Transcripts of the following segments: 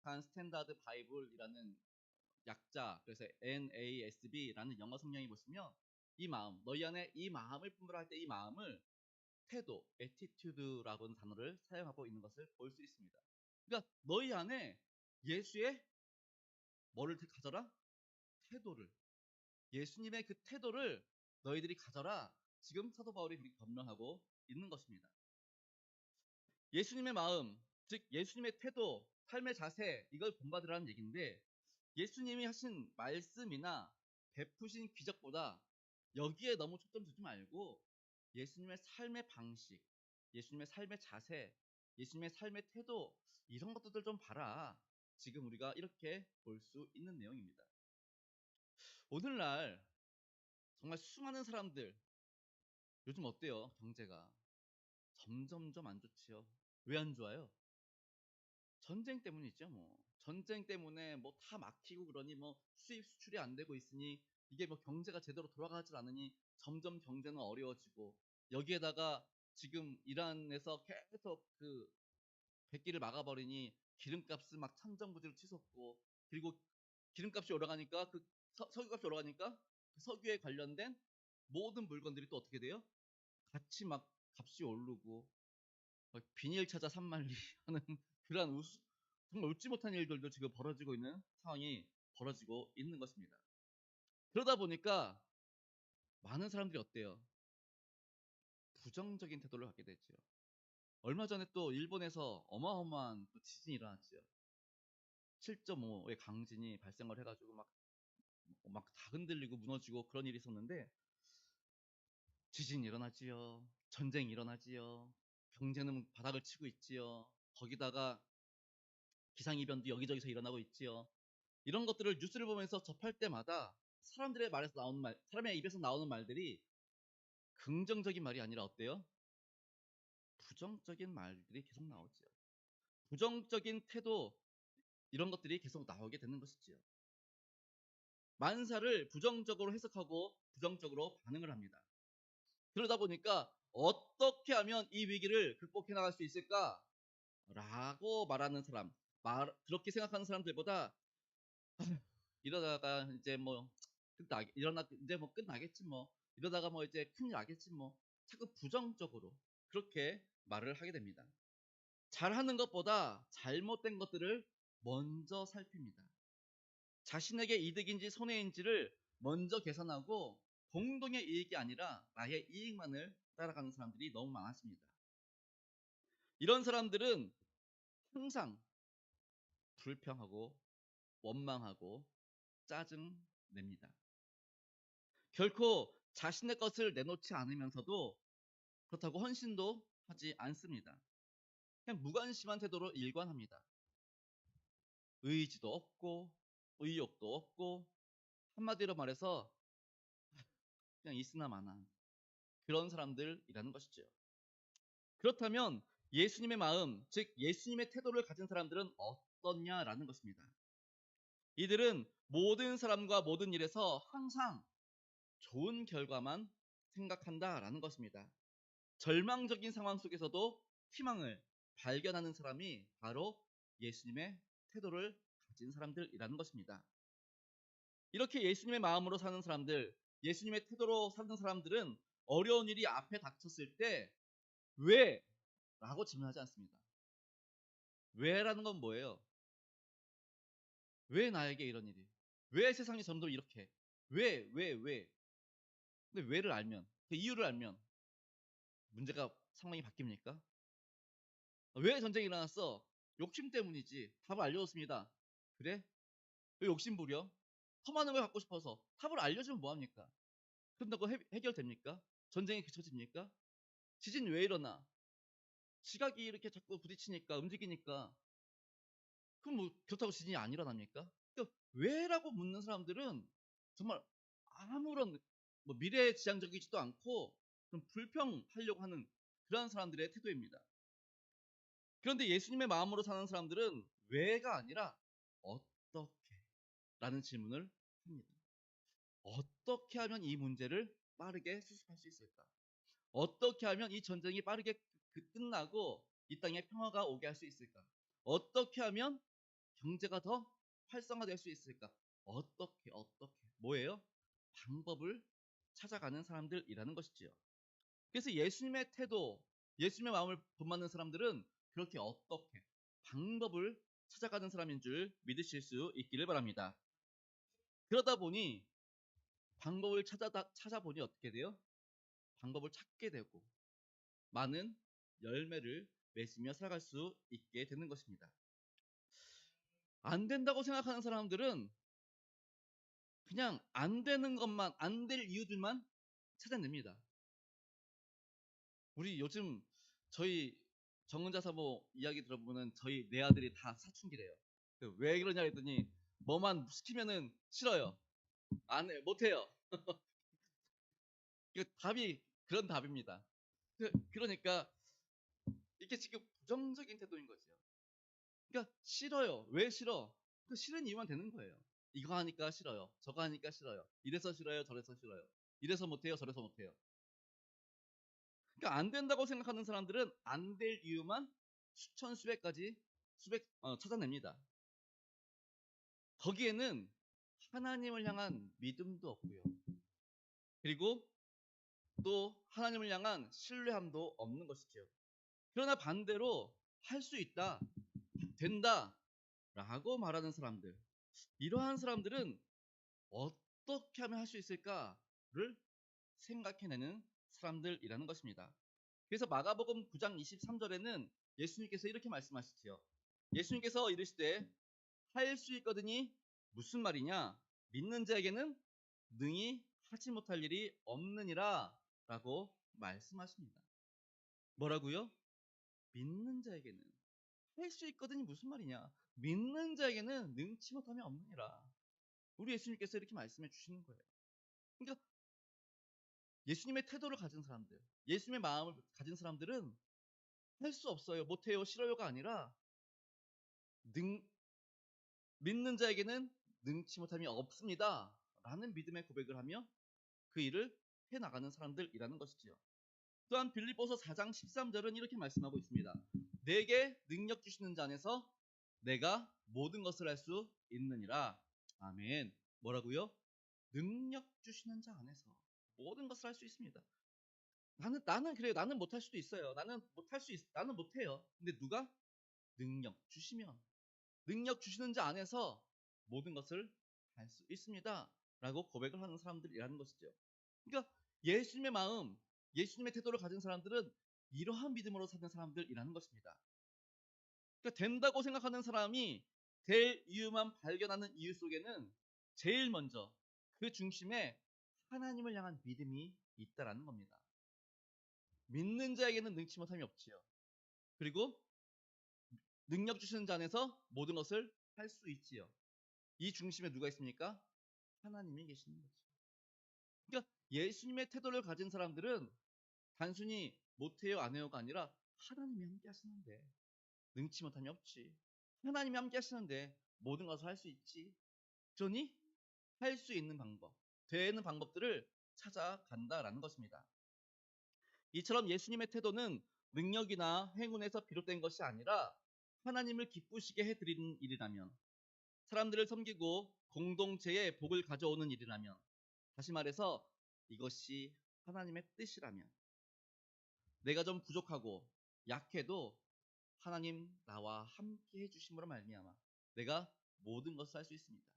번역한 스탠다드 바이블이라는 약자, 그래서 NASB라는 영어 성경에 보시면 이 마음, 너희 안에 이 마음을 품으라 할 때 이 마음을 태도, attitude라고 하는 단어를 사용하고 있는 것을 볼 수 있습니다. 그러니까 너희 안에 예수의 뭐를 가져라? 태도를. 예수님의 그 태도를 너희들이 가져라. 지금 사도 바울이 그렇게 권면하고 있는 것입니다. 예수님의 마음, 즉 예수님의 태도, 삶의 자세, 이걸 본받으라는 얘기인데, 예수님이 하신 말씀이나 베푸신 기적보다 여기에 너무 초점 두지 말고 예수님의 삶의 방식, 예수님의 삶의 자세, 예수님의 삶의 태도, 이런 것들을 좀 봐라. 지금 우리가 이렇게 볼 수 있는 내용입니다. 오늘날 정말 수많은 사람들, 요즘 어때요? 경제가 점점점 안 좋지요. 왜 안 좋아요? 전쟁 때문이죠. 뭐 전쟁 때문에 뭐 다 막히고 그러니 뭐 수입 수출이 안 되고 있으니 이게 뭐 경제가 제대로 돌아가질 않으니 점점 경제는 어려워지고, 여기에다가 지금 이란에서 계속 그 백기를 막아버리니 기름값은 막 천정부지로 치솟고, 그리고 기름값이 올라가니까 그 석유값이 올라가니까 그 석유에 관련된 모든 물건들이 또 어떻게 돼요? 같이 막 값이 오르고, 비닐 찾아 산만리 하는 그런 정말 웃지 못한 일들도 지금 벌어지고 있는 상황이 벌어지고 있는 것입니다. 그러다 보니까 많은 사람들이 어때요? 부정적인 태도를 갖게 되죠. 얼마 전에 또 일본에서 어마어마한 또 지진이 일어났죠. 7.5의 강진이 발생을 해가지고 막 다 흔들리고 무너지고 그런 일이 있었는데, 지진이 일어나지요. 전쟁이 일어나지요. 경제는 바닥을 치고 있지요. 거기다가 기상이변도 여기저기서 일어나고 있지요. 이런 것들을 뉴스를 보면서 접할 때마다 사람들의 말에서 나오는 말, 사람의 입에서 나오는 말들이 긍정적인 말이 아니라 어때요? 부정적인 말들이 계속 나오지요. 부정적인 태도, 이런 것들이 계속 나오게 되는 것이지요. 만사를 부정적으로 해석하고 부정적으로 반응을 합니다. 그러다 보니까 어떻게 하면 이 위기를 극복해 나갈 수 있을까? 라고 말하는 사람, 그렇게 생각하는 사람들보다 이러다가 이제 뭐 이제 뭐 끝나겠지 뭐, 이러다가 뭐 이제 큰일 나겠지 뭐, 자꾸 부정적으로 그렇게 말을 하게 됩니다. 잘하는 것보다 잘못된 것들을 먼저 살핍니다. 자신에게 이득인지 손해인지를 먼저 계산하고 공동의 이익이 아니라 나의 이익만을 따라가는 사람들이 너무 많았습니다. 이런 사람들은 항상 불평하고 원망하고 짜증 냅니다. 결코 자신의 것을 내놓지 않으면서도 그렇다고 헌신도 하지 않습니다. 그냥 무관심한 태도로 일관합니다. 의지도 없고 의욕도 없고, 한마디로 말해서 그냥 있으나 마나 그런 사람들이라는 것이죠. 그렇다면 예수님의 마음, 즉 예수님의 태도를 가진 사람들은 어떻냐라는 것입니다. 이들은 모든 사람과 모든 일에서 항상 좋은 결과만 생각한다라는 것입니다. 절망적인 상황 속에서도 희망을 발견하는 사람이 바로 예수님의 태도를 가진 사람들이라는 것입니다. 이렇게 예수님의 마음으로 사는 사람들, 예수님의 태도로 사는 사람들은 어려운 일이 앞에 닥쳤을 때 왜? 라고 질문하지 않습니다. 왜라는 건 뭐예요? 왜 나에게 이런 일이? 왜 세상이 점점 이렇게? 왜? 근데 왜를 알면, 그 이유를 알면 문제가, 상황이 바뀝니까? 왜 전쟁이 일어났어? 욕심 때문이지. 답을 알려줬습니다. 그래? 왜 욕심 부려? 더 많은 걸 갖고 싶어서. 답을 알려주면 뭐합니까? 그런다고 해결됩니까? 전쟁이 그쳐집니까? 지진 왜 일어나? 지각이 이렇게 자꾸 부딪히니까, 움직이니까. 그럼 뭐 그렇다고 지진이 안 일어납니까? 그러니까 왜라고 묻는 사람들은 정말 아무런 뭐 미래지향적이지도 않고 좀 불평하려고 하는 그런 사람들의 태도입니다. 그런데 예수님의 마음으로 사는 사람들은 왜가 아니라 어떻게 라는 질문을 합니다. 어떻게 하면 이 문제를 빠르게 수습할 수 있을까? 어떻게 하면 이 전쟁이 빠르게 끝나고 이 땅에 평화가 오게 할 수 있을까? 어떻게 하면 경제가 더 활성화될 수 있을까? 어떻게 뭐예요? 방법을 찾아가는 사람들이라는 것이지요. 그래서 예수님의 태도, 예수님의 마음을 본받는 사람들은 그렇게 어떻게 방법을 찾아가는 사람인 줄 믿으실 수 있기를 바랍니다. 그러다 보니 방법을 찾아보니 어떻게 돼요? 방법을 찾게 되고 많은 열매를 맺으며 살아갈 수 있게 되는 것입니다. 안 된다고 생각하는 사람들은 그냥 안 되는 것만, 안 될 이유들만 찾아냅니다. 우리 요즘 저희 정은자 사모 이야기 들어보면 저희 네 아들이 다 사춘기래요. 왜 그러냐 했더니 뭐만 시키면은 싫어요. 안 해, 못 해요. 그 답이 그런 답입니다. 그러니까 이게 지금 부정적인 태도인 거죠. 그러니까 싫어요. 왜 싫어? 그 싫은 이유만 되는 거예요. 이거 하니까 싫어요. 저거 하니까 싫어요. 이래서 싫어요. 저래서 싫어요. 이래서 못해요. 저래서 못해요. 그러니까 안 된다고 생각하는 사람들은 안 될 이유만 수천 수백 가지 찾아냅니다. 거기에는 하나님을 향한 믿음도 없고요. 그리고 또 하나님을 향한 신뢰함도 없는 것이죠. 그러나 반대로 할 수 있다, 된다 라고 말하는 사람들, 이러한 사람들은 어떻게 하면 할 수 있을까를 생각해내는 사람들이라는 것입니다. 그래서 마가복음 9장 23절에는 예수님께서 이렇게 말씀하시지요. 예수님께서 이르시되 할 수 있거든이 무슨 말이냐? 믿는 자에게는 능히 하지 못할 일이 없느니라 라고 말씀하십니다. 뭐라고요? 믿는 자에게는 할 수 있거든이 무슨 말이냐? 믿는 자에게는 능치 못함이 없느니라. 우리 예수님께서 이렇게 말씀해 주시는 거예요. 그러니까 예수님의 태도를 가진 사람들, 예수님의 마음을 가진 사람들은 할 수 없어요, 못해요, 싫어요가 아니라 믿는 자에게는 능치 못함이 없습니다 라는 믿음의 고백을 하며 그 일을 해나가는 사람들이라는 것이지요. 또한 빌립보서 4장 13절은 이렇게 말씀하고 있습니다. 내게 능력 주시는 자 안에서 내가 모든 것을 할 수 있느니라. 아멘. 뭐라고요? 능력 주시는 자 안에서 모든 것을 할 수 있습니다. 나는 그래요. 나는 못할 수도 있어요. 나는 못해요. 근데 누가 능력 주시면 능력 주시는 자 안에서 모든 것을 할 수 있습니다. 라고 고백을 하는 사람들이라는 것이죠. 그러니까 예수님의 마음, 예수님의 태도를 가진 사람들은 이러한 믿음으로 사는 사람들이라는 것입니다. 그러니까 된다고 생각하는 사람이 될 이유만 발견하는 이유 속에는 제일 먼저 그 중심에 하나님을 향한 믿음이 있다라는 겁니다. 믿는 자에게는 능치 못함이 없지요. 그리고 능력 주시는 자 안에서 모든 것을 할 수 있지요. 이 중심에 누가 있습니까? 하나님이 계시는 거죠. 그러니까 예수님의 태도를 가진 사람들은 단순히 못해요, 안 해요가 아니라 하나님이 함께 하시는데 능치 못함이 없지. 하나님이 함께 하시는데 모든 것을 할 수 있지. 그러니 할 수 있는 방법, 되는 방법들을 찾아간다라는 것입니다. 이처럼 예수님의 태도는 능력이나 행운에서 비롯된 것이 아니라 하나님을 기쁘시게 해드리는 일이라면, 사람들을 섬기고 공동체에 복을 가져오는 일이라면, 다시 말해서 이것이 하나님의 뜻이라면, 내가 좀 부족하고 약해도 하나님 나와 함께 해주심으로 말미암아 내가 모든 것을 할 수 있습니다.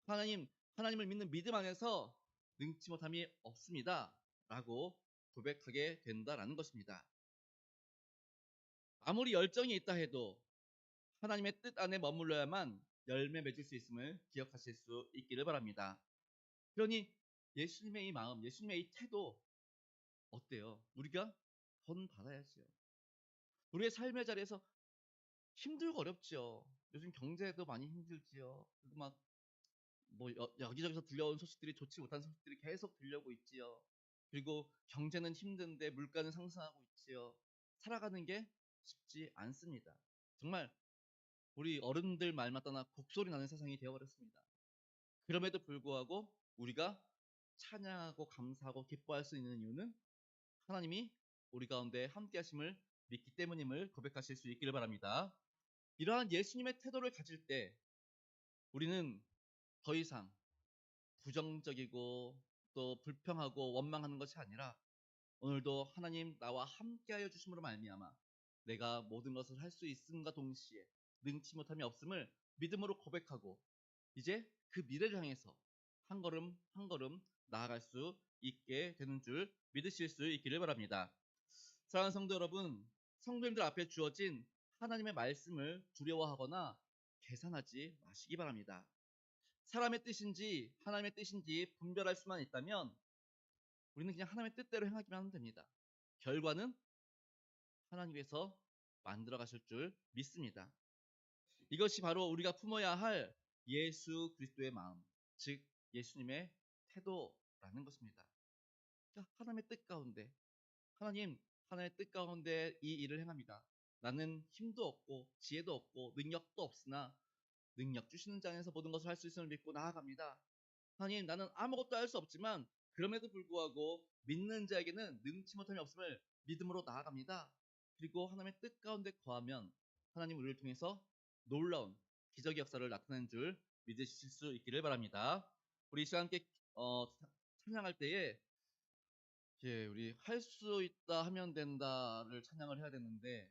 하나님을 믿는 믿음 안에서 능치 못함이 없습니다 라고 고백하게 된다라는 것입니다. 아무리 열정이 있다 해도 하나님의 뜻 안에 머물러야만 열매 맺을 수 있음을 기억하실 수 있기를 바랍니다. 그러니 예수님의 이 마음, 예수님의 이 태도 어때요? 우리가 본받아야지요. 우리의 삶의 자리에서 힘들고 어렵지요. 요즘 경제도 많이 힘들지요. 그리고 막 여기저기서 들려온 소식들이, 좋지 못한 소식들이 계속 들려오고 있지요. 그리고 경제는 힘든데 물가는 상승하고 있지요. 살아가는 게 쉽지 않습니다. 정말 우리 어른들 말만 떠나 곡소리 나는 세상이 되어버렸습니다. 그럼에도 불구하고 우리가 찬양하고 감사하고 기뻐할 수 있는 이유는 하나님이 우리 가운데 함께 하심을 믿기 때문임을 고백하실 수 있기를 바랍니다. 이러한 예수님의 태도를 가질 때 우리는 더 이상 부정적이고 또 불평하고 원망하는 것이 아니라 오늘도 하나님 나와 함께하여 주심으로 말미암아 내가 모든 것을 할 수 있음과 동시에 능치 못함이 없음을 믿음으로 고백하고 이제 그 미래를 향해서 한 걸음 한 걸음 나아갈 수 있게 되는 줄 믿으실 수 있기를 바랍니다. 사랑하는 성도 여러분, 성도님들 앞에 주어진 하나님의 말씀을 두려워하거나 계산하지 마시기 바랍니다. 사람의 뜻인지 하나님의 뜻인지 분별할 수만 있다면 우리는 그냥 하나님의 뜻대로 행하기만 하면 됩니다. 결과는 하나님께서 만들어 가실 줄 믿습니다. 이것이 바로 우리가 품어야 할 예수 그리스도의 마음, 즉 예수님의 태도라는 것입니다. 그러니까 하나님의 뜻 가운데 하나님의 뜻 가운데 이 일을 행합니다. 나는 힘도 없고 지혜도 없고 능력도 없으나 능력 주시는 자 안에서 모든 것을 할 수 있음을 믿고 나아갑니다. 하나님, 나는 아무것도 할 수 없지만 그럼에도 불구하고 믿는 자에게는 능치 못함이 없음을 믿음으로 나아갑니다. 그리고 하나님의 뜻 가운데 거하면 하나님 우리를 통해서 놀라운 기적의 역사를 나타내는 줄 믿으실 수 있기를 바랍니다. 우리 이 시간 함께 찬양할 때에 우리 할 수 있다 하면 된다를 찬양을 해야 되는데